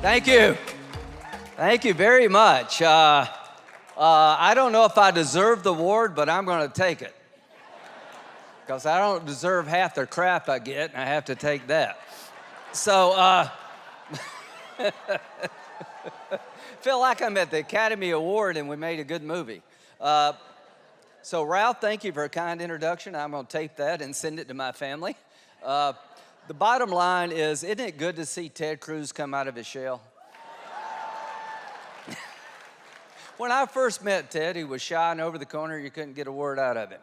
Thank you. Thank you very much. I don't know if I deserve the award, but I'm going to take it. Because I don't deserve half the crap I get, and I have to take that. So, feel like I'm at the Academy Award and we made a good movie. So, Ralph, thank you for a kind introduction. I'm going to tape that and send it to my family. The bottom line is, isn't it good to see Ted Cruz come out of his shell? When I first met Ted, he was shy and over the corner. You couldn't get a word out of him.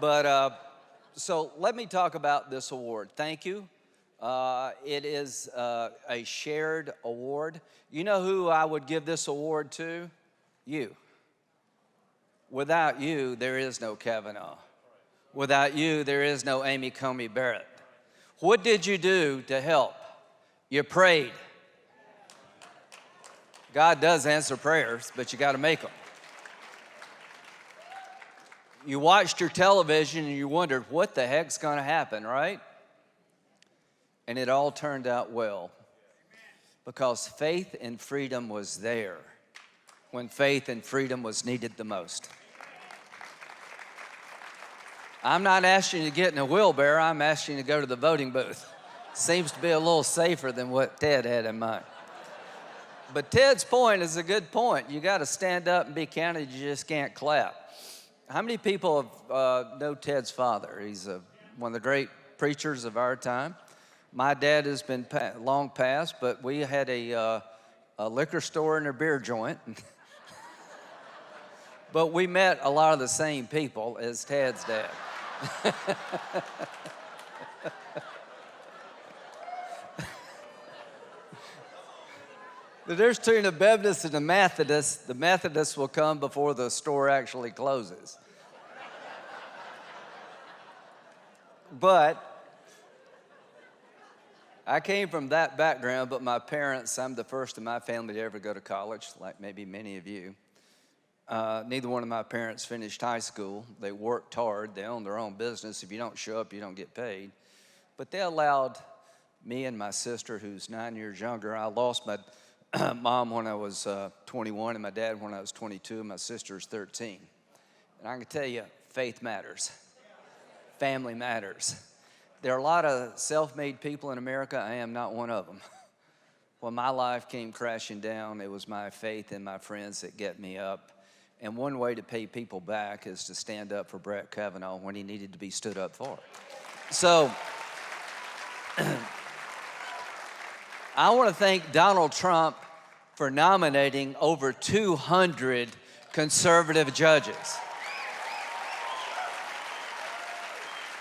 But so let me talk about this award. Thank you. It is a shared award. You know who I would give this award to? You. Without you, there is no Kavanaugh. Without you, there is no Amy Coney Barrett. What did you do to help? You prayed. God does answer prayers, but you got to make them. You watched your television and you wondered, what the heck's going to happen, right? And it all turned out well because faith and freedom was there when faith and freedom was needed the most. I'm not asking you to get in a wheelbarrow. I'm asking you to go to the voting booth. Seems to be a little safer than what Ted had in mind. But Ted's point is a good point. You got to stand up and be counted. You just can't clap. How many people know Ted's father? He's one of the great preachers of our time. My dad has been long past, but we had a liquor store and a beer joint. But we met a lot of the same people as Ted's dad. The difference between a Baptist and a Methodist, the Methodist will come before the store actually closes. But I came from that background, but my parents, I'm the first in my family to ever go to college, like maybe many of you. Neither one of my parents finished high school. They worked hard. They owned their own business. If you don't show up, you don't get paid. But they allowed me and my sister, who's 9 years younger. I lost my mom when I was 21 and my dad when I was 22, and my sister's 13. And I can tell you, faith matters. Family matters. There are a lot of self-made people in America. I am not one of them. When my life came crashing down, it was my faith and my friends that get me up. And one way to pay people back is to stand up for Brett Kavanaugh when he needed to be stood up for. So I want to thank Donald Trump for nominating over 200 conservative judges.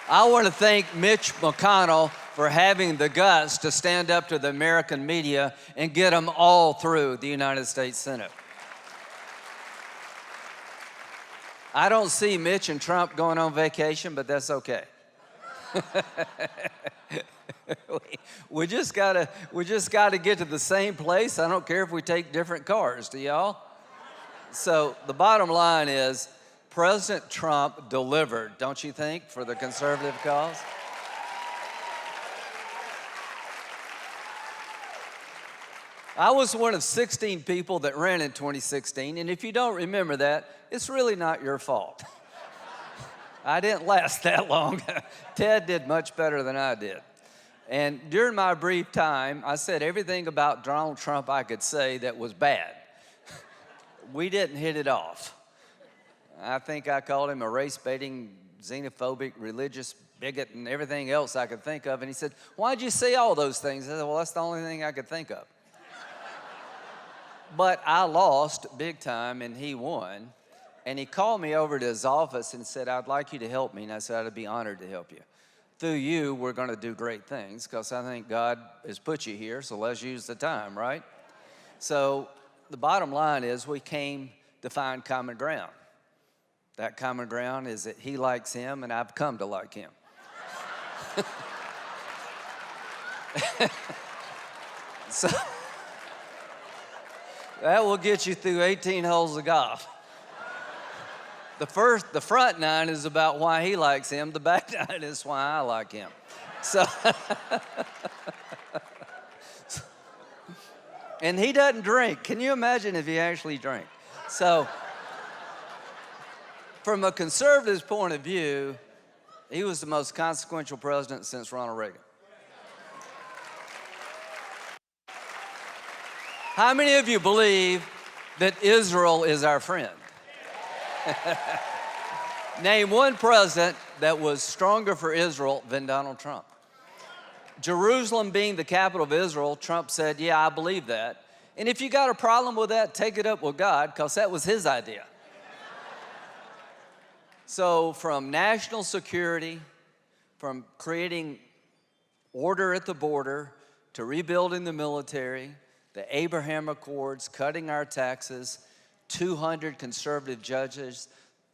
I want to thank Mitch McConnell for having the guts to stand up to the American media and get them all through the United States Senate. I don't see Mitch and Trump going on vacation, but that's okay. we just gotta get to the same place. I don't care if we take different cars, do y'all? So the bottom line is President Trump delivered, don't you think, for the conservative cause? I was one of 16 people that ran in 2016, and if you don't remember that, it's really not your fault. I didn't last that long. Ted did much better than I did. And during my brief time, I said everything about Donald Trump I could say that was bad. We didn't hit it off. I think I called him a race-baiting, xenophobic, religious bigot, and everything else I could think of. And he said, "Why'd you say all those things?" I said, "Well, that's the only thing I could think of." But I lost big time, and he won. And he called me over to his office and said, "I'd like you to help me." And I said, "I'd be honored to help you. Through you, we're going to do great things because I think God has put you here, so let's use the time, right?" So the bottom line is we came to find common ground. That common ground is that he likes him, and I've come to like him. So that will get you through 18 holes of golf. The front nine is about why he likes him. The back nine is why I like him. So And he doesn't drink. Can you imagine if he actually drank? So, from a conservative's point of view, he was the most consequential president since Ronald Reagan. How many of you believe that Israel is our friend? Name one president that was stronger for Israel than Donald Trump. Jerusalem being the capital of Israel, Trump said, yeah, I believe that. And if you got a problem with that, take it up with God, because that was his idea. So from national security, from creating order at the border, to rebuilding the military, the Abraham Accords, cutting our taxes, 200 conservative judges,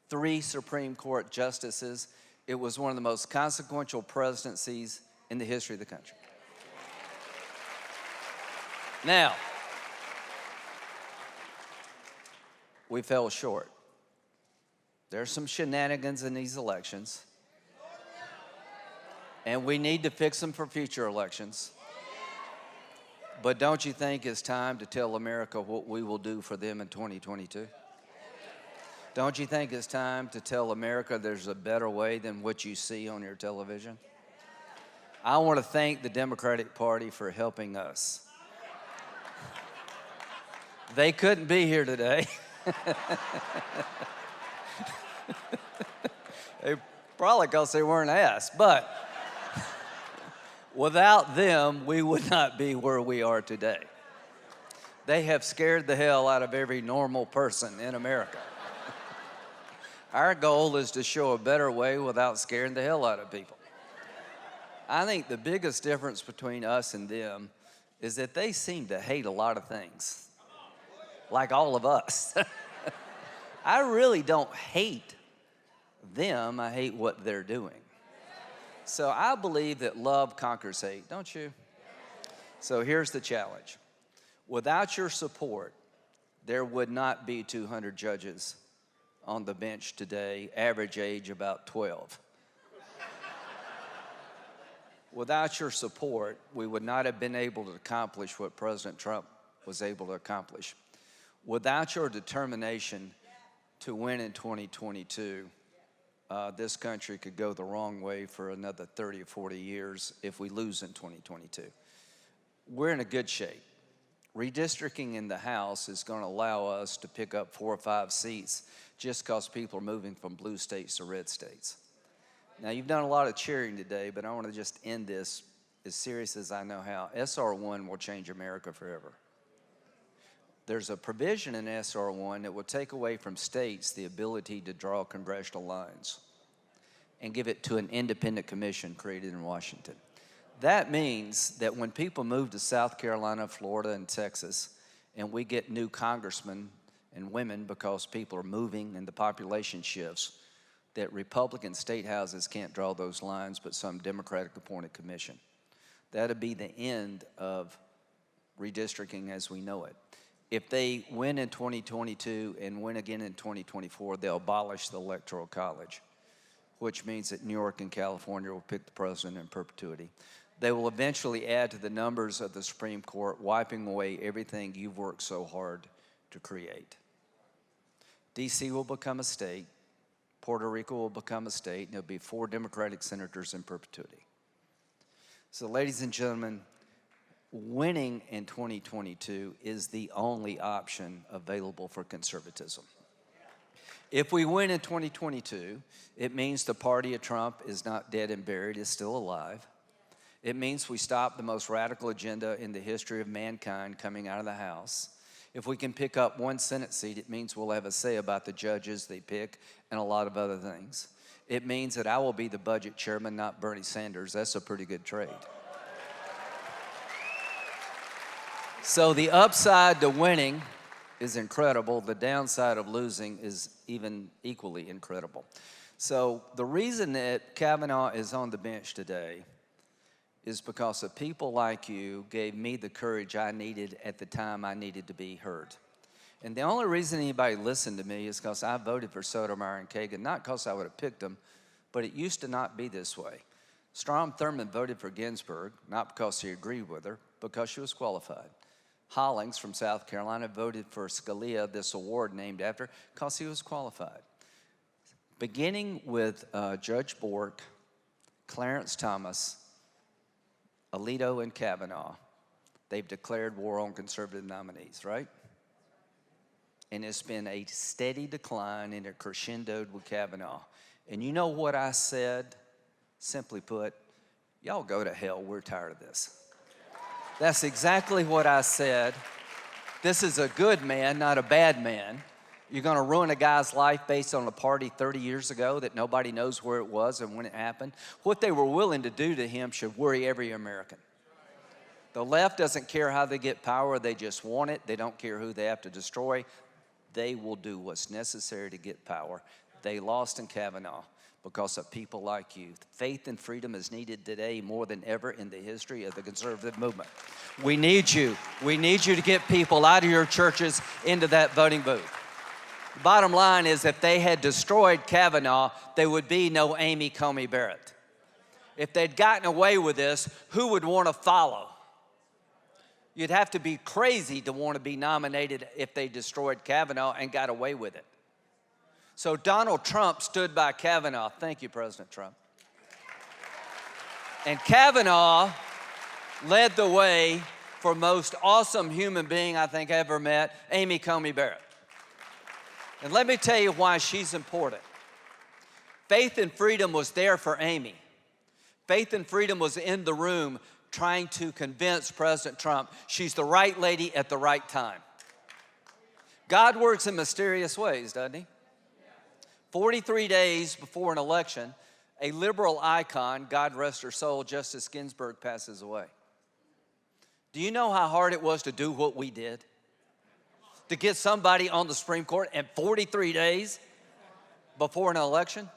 3 Supreme Court justices. It was one of the most consequential presidencies in the history of the country. Now, we fell short. There's some shenanigans in these elections, and we need to fix them for future elections. But don't you think it's time to tell America what we will do for them in 2022? Don't you think it's time to tell America there's a better way than what you see on your television? I want to thank the Democratic Party for helping us. They couldn't be here today. Probably because they weren't asked, but without them, we would not be where we are today. They have scared the hell out of every normal person in America. Our goal is to show a better way without scaring the hell out of people. I think the biggest difference between us and them is that they seem to hate a lot of things, like all of us. I really don't hate them, I hate what they're doing. So I believe that love conquers hate, don't you? So here's the challenge. Without your support, there would not be 200 judges on the bench today, average age about 12. Without your support, we would not have been able to accomplish what President Trump was able to accomplish. Without your determination to win in 2022, this country could go the wrong way for another 30 or 40 years if we lose in 2022. We're in a good shape. Redistricting in the House is going to allow us to pick up 4 or 5 seats just because people are moving from blue states to red states. Now, you've done a lot of cheering today, but I want to just end this as serious as I know how. SR1 will change America forever. There's a provision in SR1 that will take away from states the ability to draw congressional lines and give it to an independent commission created in Washington. That means that when people move to South Carolina, Florida, and Texas, and we get new congressmen and women because people are moving and the population shifts, that Republican state houses can't draw those lines, but some Democratic appointed commission. That'll be the end of redistricting as we know it. If they win in 2022 and win again in 2024, they'll abolish the Electoral College, which means that New York and California will pick the president in perpetuity. They will eventually add to the numbers of the Supreme Court, wiping away everything you've worked so hard to create. D.C. will become a state. Puerto Rico will become a state, and there'll be 4 Democratic senators in perpetuity. So, ladies and gentlemen, winning in 2022 is the only option available for conservatism. If we win in 2022, it means the party of Trump is not dead and buried, it's still alive. It means we stop the most radical agenda in the history of mankind coming out of the House. If we can pick up 1 Senate seat, it means we'll have a say about the judges they pick and a lot of other things. It means that I will be the budget chairman, not Bernie Sanders. That's a pretty good trade. So the upside to winning is incredible. The downside of losing is even equally incredible. So the reason that Kavanaugh is on the bench today is because of people like you gave me the courage I needed at the time I needed to be heard. And the only reason anybody listened to me is because I voted for Sotomayor and Kagan, not because I would have picked them, but it used to not be this way. Strom Thurmond voted for Ginsburg, not because he agreed with her, because she was qualified. Hollings from South Carolina voted for Scalia this award named after because he was qualified. Beginning with Judge Bork, Clarence Thomas, Alito, and Kavanaugh, they've declared war on conservative nominees, right? And it's been a steady decline, and it crescendoed with Kavanaugh. And you know what I said? Simply put, y'all go to hell, we're tired of this. That's exactly what I said. This is a good man, not a bad man. You're gonna ruin a guy's life based on a party 30 years ago that nobody knows where it was and when it happened. What they were willing to do to him should worry every American. The left doesn't care how they get power, they just want it. They don't care who they have to destroy. They will do what's necessary to get power. They lost in Kavanaugh because of people like you. Faith and freedom is needed today more than ever in the history of the conservative movement. We need you. We need you to get people out of your churches into that voting booth. The bottom line is if they had destroyed Kavanaugh, there would be no Amy Coney Barrett. If they'd gotten away with this, who would want to follow? You'd have to be crazy to want to be nominated if they destroyed Kavanaugh and got away with it. So Donald Trump stood by Kavanaugh. Thank you, President Trump. And Kavanaugh led the way for most awesome human being I think I ever met, Amy Coney Barrett. And let me tell you why she's important. Faith and freedom was there for Amy. Faith and freedom was in the room trying to convince President Trump she's the right lady at the right time. God works in mysterious ways, doesn't he? 43 days before an election, a liberal icon, God rest her soul, Justice Ginsburg, passes away. Do you know how hard it was to do what we did? To get somebody on the Supreme Court in 43 days before an election?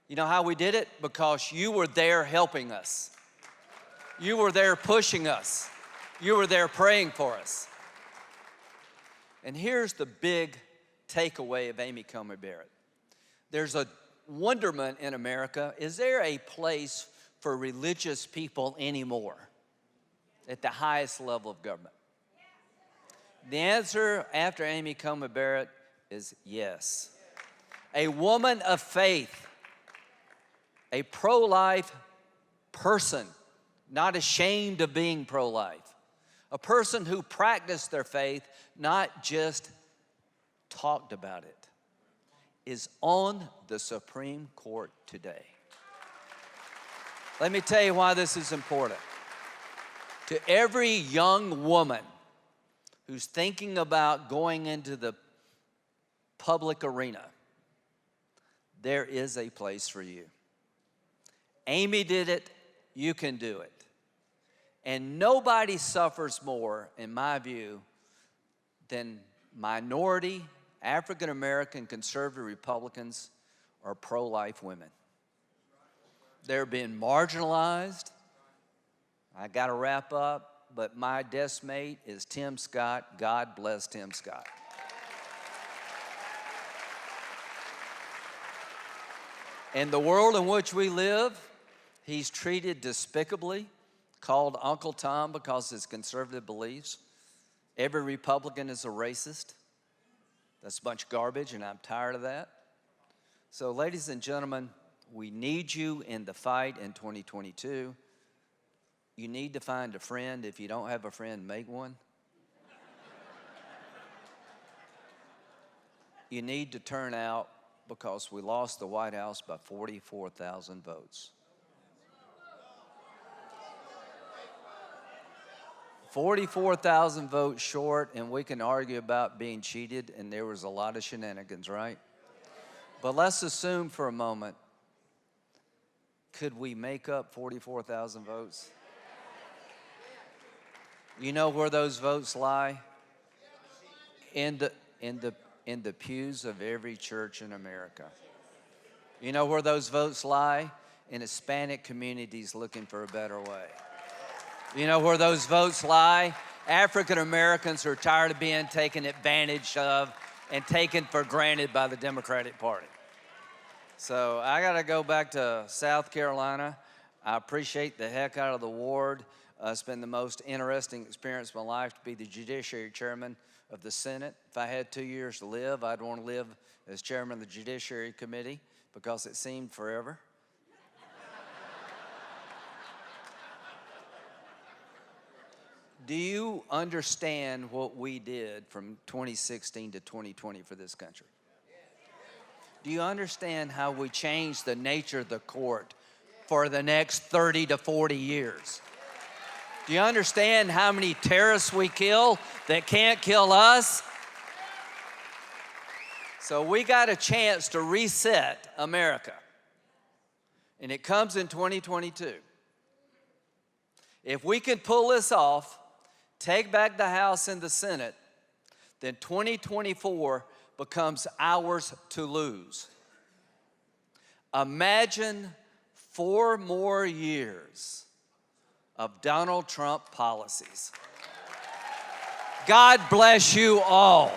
You know how we did it? Because you were there helping us. You were there pushing us. You were there praying for us. And here's the big takeaway of Amy Coney Barrett. There's a wonderment in America. Is there a place for religious people anymore at the highest level of government? The answer after Amy Coney Barrett is yes. A woman of faith, a pro-life person, not ashamed of being pro-life, a person who practiced their faith, not just talked about it, is on the Supreme Court today. Let me tell you why this is important. To every young woman who's thinking about going into the public arena, there is a place for you. Amy did it, you can do it. And nobody suffers more, in my view, than minority, African-American, conservative Republicans or pro-life women. They're being marginalized. I got to wrap up, but my desk mate is Tim Scott. God bless Tim Scott. In the world in which we live, he's treated despicably, called Uncle Tom because of his conservative beliefs. Every Republican is a racist. That's a bunch of garbage, and I'm tired of that. So, ladies and gentlemen, we need you in the fight in 2022. You need to find a friend. If you don't have a friend, make one. You need to turn out because we lost the White House by 44,000 votes. 44,000 votes short, and we can argue about being cheated, and there was a lot of shenanigans, right? But let's assume for a moment, could we make up 44,000 votes? You know where those votes lie? In the pews of every church in America. You know where those votes lie? In Hispanic communities looking for a better way. You know where those votes lie? African Americans who are tired of being taken advantage of and taken for granted by the Democratic Party. So I got to go back to South Carolina. I appreciate the heck out of the award. It's been the most interesting experience of my life to be the Judiciary Chairman of the Senate. If I had 2 years to live, I'd want to live as Chairman of the Judiciary Committee because it seemed forever. Do you understand what we did from 2016 to 2020 for this country? Do you understand how we changed the nature of the court for the next 30 to 40 years? Do you understand how many terrorists we kill that can't kill us? So we got a chance to reset America, and it comes in 2022. If we can pull this off, take back the House and the Senate, then 2024 becomes ours to lose. Imagine 4 more years of Donald Trump policies. God bless you all.